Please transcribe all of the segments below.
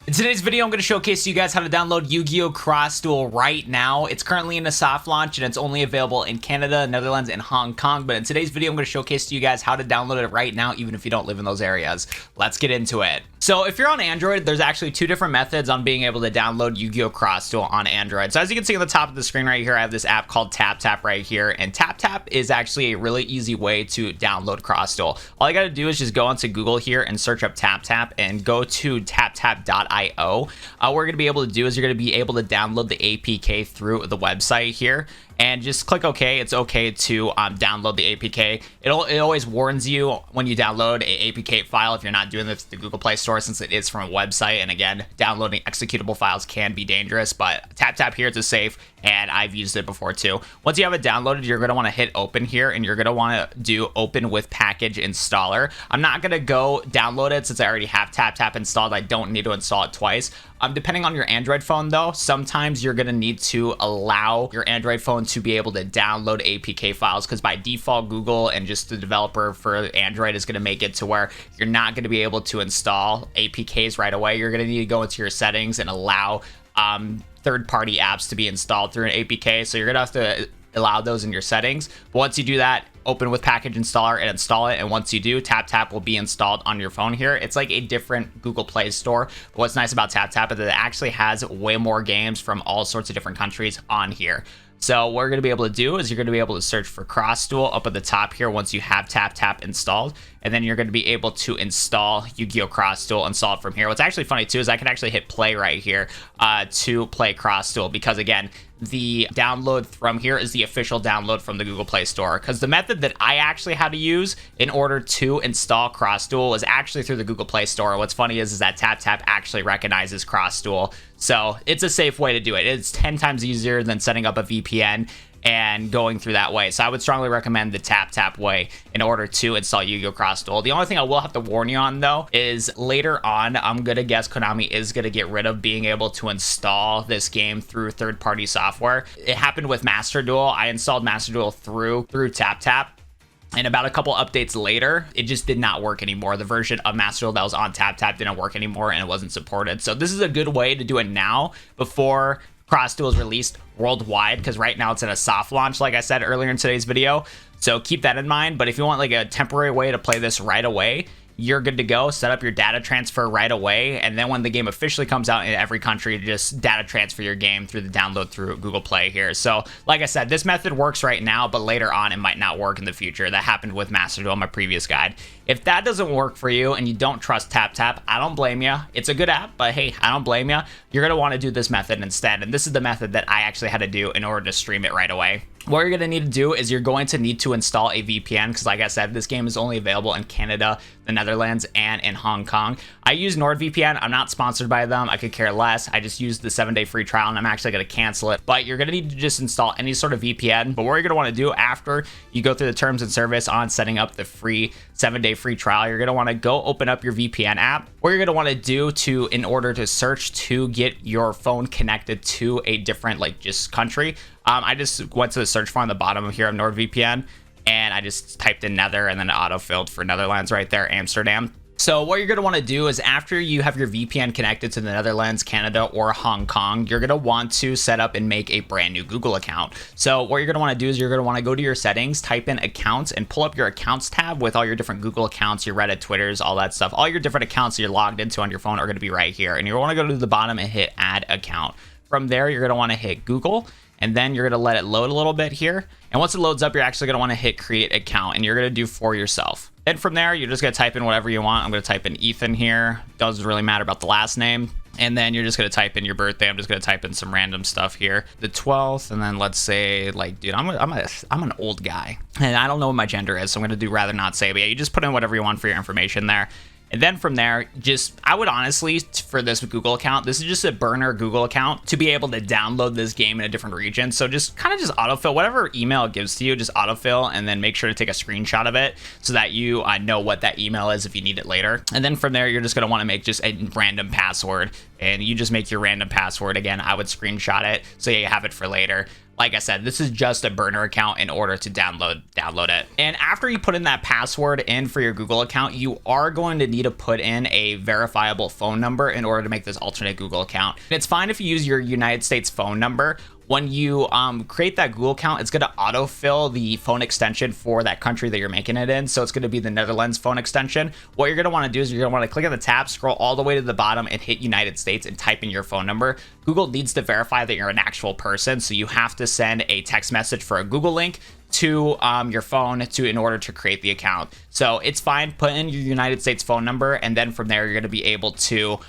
In today's video, I'm going to showcase to you guys how to download Yu-Gi-Oh! Cross Duel right now. It's currently in a soft launch and it's only available in Canada, Netherlands, and Hong Kong. But in today's video, I'm going to showcase to you guys how to download it right now, even if you don't live in those areas. Let's get into it. So if you're on Android, there's actually two different methods on being able to download Yu-Gi-Oh! Cross Duel on Android. So as you can see on the top of the screen right here, I have this app called TapTap right here. And TapTap is actually a really easy way to download Cross Duel. All you got to do is just go onto Google here and search up TapTap and go to taptap.io. What we're going to be able to do is you're going to be able to download the APK through the website here. And just click OK. It's okay to download the APK. It always warns you when you download a APK file if you're not doing this through the Google Play Store, since it is from a website. And again, downloading executable files can be dangerous, but TapTap here is safe, and I've used it before too. Once you have it downloaded, you're going to want to hit open here, and you're going to want to do open with package installer. I'm not going to go download it since I already have TapTap installed. I don't need to install it twice. Depending on your Android phone though, sometimes you're going to need to allow your Android phone to be able to download APK files, because by default Google and just the developer for Android is going to make it to where you're not going to be able to install APKs right away. You're going to need to go into your settings and allow third-party apps to be installed through an APK. So you're going to have to allow those in your settings. But once you do that, open with package installer and install it. And once you do, TapTap will be installed on your phone here. It's like a different Google Play Store. But what's nice about TapTap is that it actually has way more games from all sorts of different countries on here. So what we're going to be able to do is you're going to be able to search for Cross Duel up at the top here once you have TapTap installed. And then you're going to be able to install Yu-Gi-Oh! Cross Duel, install it from here. What's actually funny too is I can actually hit play right here to play Cross Duel, because again, the download from here is the official download from the Google Play Store. Because the method that I actually had to use in order to install Cross Duel was actually through the Google Play Store. What's funny is that TapTap actually recognizes Cross Duel. So it's a safe way to do it. It's 10 times easier than setting up a VPN and going through that way. So I would strongly recommend the TapTap way in order to install Yu-Gi-Oh! Cross Duel. The only thing I will have to warn you on though is later on, I'm gonna guess Konami is gonna get rid of being able to install this game through third-party software. It happened with Master Duel. I installed Master Duel through TapTap. And about a couple updates later, it just did not work anymore. The version of Master Duel that was on TapTap didn't work anymore and it wasn't supported. So this is a good way to do it now before Cross Duel is released worldwide, because right now it's in a soft launch, like I said earlier in today's video. So keep that in mind. But if you want like a temporary way to play this right away, you're good to go. Set up your data transfer right away, and then when the game officially comes out in every country, just data transfer your game through the download through Google Play here. So like I said, this method works right now, but later on it might not work in the future. That happened with Master Duel, my previous guide. If that doesn't work for you and you don't trust TapTap, I don't blame you. It's a good app, but hey, I don't blame you. You're going to want to do this method instead. And this is the method that I actually had to do in order to stream it right away. What you're going to need to do is you're going to need to install a VPN, because like I said, this game is only available in Canada, the Netherlands, and in Hong Kong. I use NordVPN. I'm not sponsored by them. I could care less. I just used the 7-day free trial and I'm actually going to cancel it. But you're going to need to just install any sort of VPN. But what you're going to want to do after you go through the terms and service on setting up the free 7-day free trial, you're going to want to go open up your VPN app. What you're going to want to do in order to search to get your phone connected to a different just country. I just went to the search bar on the bottom of here of NordVPN, and I just typed in Nether, and then it auto-filled for Netherlands right there, Amsterdam. So what you're going to want to do is after you have your VPN connected to the Netherlands, Canada, or Hong Kong, you're going to want to set up and make a brand new Google account. So what you're going to want to do is you're going to want to go to your settings, type in accounts, and pull up your accounts tab with all your different Google accounts, your Reddit, Twitters, all that stuff. All your different accounts that you're logged into on your phone are going to be right here. And you want to go to the bottom and hit add account. From there, you're going to want to hit Google, and then you're going to let it load a little bit here. And once it loads up, you're actually going to want to hit create account, and you're going to do for yourself. And from there, you're just going to type in whatever you want. I'm going to type in Ethan here. Doesn't really matter about the last name. And then you're just going to type in your birthday. I'm just going to type in some random stuff here. The 12th, and then let's say dude, I'm an old guy, and I don't know what my gender is, so I'm going to do rather not say. But yeah, you just put in whatever you want for your information there. And then from there, I would honestly, for this Google account, this is just a burner Google account to be able to download this game in a different region. So just kind of just autofill whatever email it gives to you, just autofill, and then make sure to take a screenshot of it so that you know what that email is if you need it later. And then from there, you're just going to want to make just a random password, and you just make your random password. Again, I would screenshot it so you have it for later. Like I said, this is just a burner account in order to download it. And after you put in that password in for your Google account, you are going to need to put in a verifiable phone number in order to make this alternate Google account. And it's fine if you use your United States phone number. When you create that Google account, it's going to autofill the phone extension for that country that you're making it in. So it's going to be the Netherlands phone extension. What you're going to want to do is you're going to want to click on the tab, scroll all the way to the bottom and hit United States and type in your phone number. Google needs to verify that you're an actual person. So you have to send a text message for a Google link to your phone in order to create the account. So it's fine. Put in your United States phone number. And then from there, you're going to be able to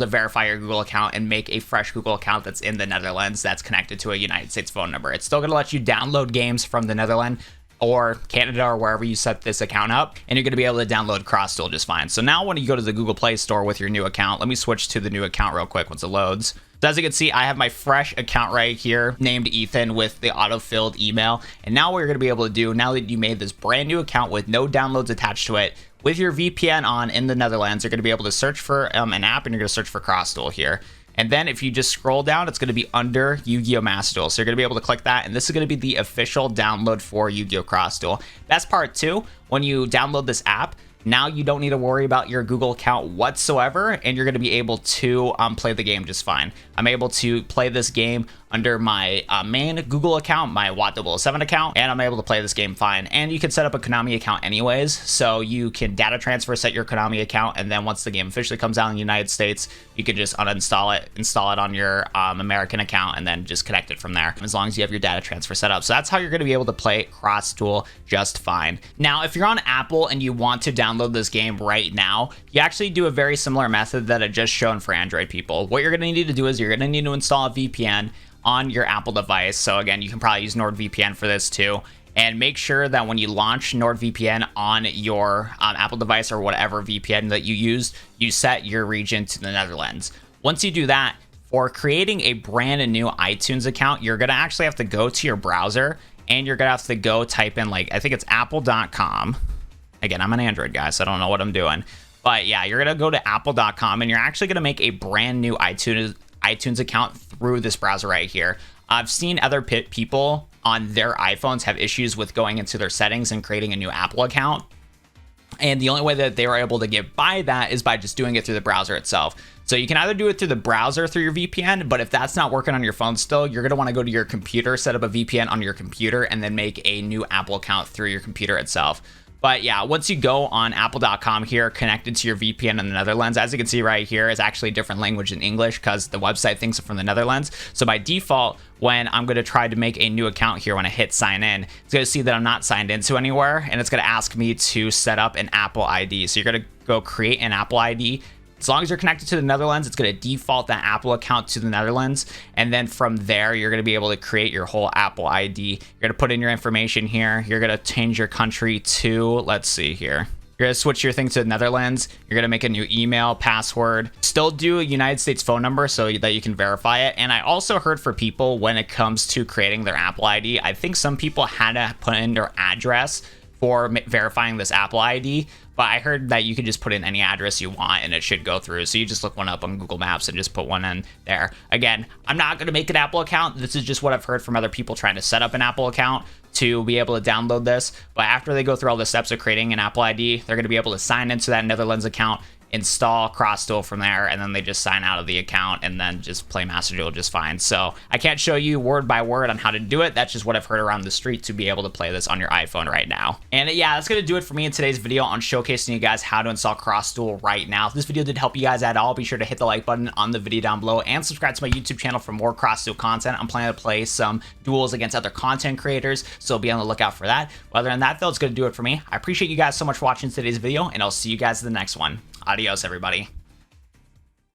verify your Google account and make a fresh Google account that's in the Netherlands that's connected to a United States phone number. It's still going to let you download games from the Netherlands or Canada or wherever you set this account up, and you're going to be able to download CrossDuel just fine. So now when you go to the Google Play Store with your new account, let me switch to the new account real quick once it loads. So as you can see, I have my fresh account right here named Ethan with the auto-filled email. And now what you're going to be able to do, now that you made this brand new account with no downloads attached to it, with your VPN on in the Netherlands, you're going to be able to search for an app, and you're going to search for CrossDuel here. And then if you just scroll down, it's going to be under Yu-Gi-Oh! Master Duel. So you're going to be able to click that, and this is going to be the official download for Yu-Gi-Oh! CrossDuel. Best part too, when you download this app, now you don't need to worry about your Google account whatsoever, and you're going to be able to play the game just fine. I'm able to play this game under my main Google account, my Watt007 account, and I'm able to play this game fine. And you can set up a Konami account anyways, so you can data transfer, set your Konami account, and then once the game officially comes out in the United States, you can just uninstall it, install it on your American account, and then just connect it from there, as long as you have your data transfer set up. So that's how you're going to be able to play CrossDuel just fine. Now, if you're on Apple and you want to download this game right now, you actually do a very similar method that I just shown for Android people. What you're going to need to do is you're going to need to install a VPN on your Apple device. So again, you can probably use NordVPN for this too. And make sure that when you launch NordVPN on your Apple device or whatever VPN that you use, you set your region to the Netherlands. Once you do that, for creating a brand new iTunes account, you're going to actually have to go to your browser, and you're going to have to go type in, like, I think it's apple.com. Again, I'm an Android guy, so I don't know what I'm doing. But yeah, you're going to go to apple.com, and you're actually going to make a brand new iTunes account through this browser right here. I've seen other people on their iPhones have issues with going into their settings and creating a new Apple account. And the only way that they were able to get by that is by just doing it through the browser itself. So you can either do it through the browser through your VPN, but if that's not working on your phone still, you're going to want to go to your computer, set up a VPN on your computer, and then make a new Apple account through your computer itself. But yeah, once you go on apple.com here, connected to your VPN in the Netherlands, as you can see right here, is actually a different language than English because the website thinks it's from the Netherlands. So by default, when I'm going to try to make a new account here, when I hit sign in, it's going to see that I'm not signed into anywhere, and it's going to ask me to set up an Apple ID. So you're going to go create an Apple ID. As long as you're connected to the Netherlands, it's going to default that Apple account to the Netherlands. And then from there, you're going to be able to create your whole Apple ID. You're going to put in your information here. You're going to change your country to, let's see here. You're going to switch your thing to the Netherlands. You're going to make a new email, password. Still do a United States phone number so that you can verify it. And I also heard for people when it comes to creating their Apple ID, I think some people had to put in their address for verifying this Apple ID, but I heard that you can just put in any address you want and it should go through. So you just look one up on Google Maps and just put one in there. Again, I'm not going to make an Apple account. This is just what I've heard from other people trying to set up an Apple account to be able to download this. But after they go through all the steps of creating an Apple ID, they're going to be able to sign into that Netherlands account, install CrossDuel from there, and then they just sign out of the account and then just play Master Duel just fine. So I can't show you word by word on how to do it. That's just what I've heard around the street to be able to play this on your iPhone right now. And yeah, that's going to do it for me in today's video on showcasing you guys how to install CrossDuel right now. If this video did help you guys at all, be sure to hit the like button on the video down below and subscribe to my YouTube channel for more CrossDuel content. I'm planning to play some duels against other content creators, so be on the lookout for that. But other than that, though, it's going to do it for me. I appreciate you guys so much for watching today's video, and I'll see you guys in the next one. Adios, everybody.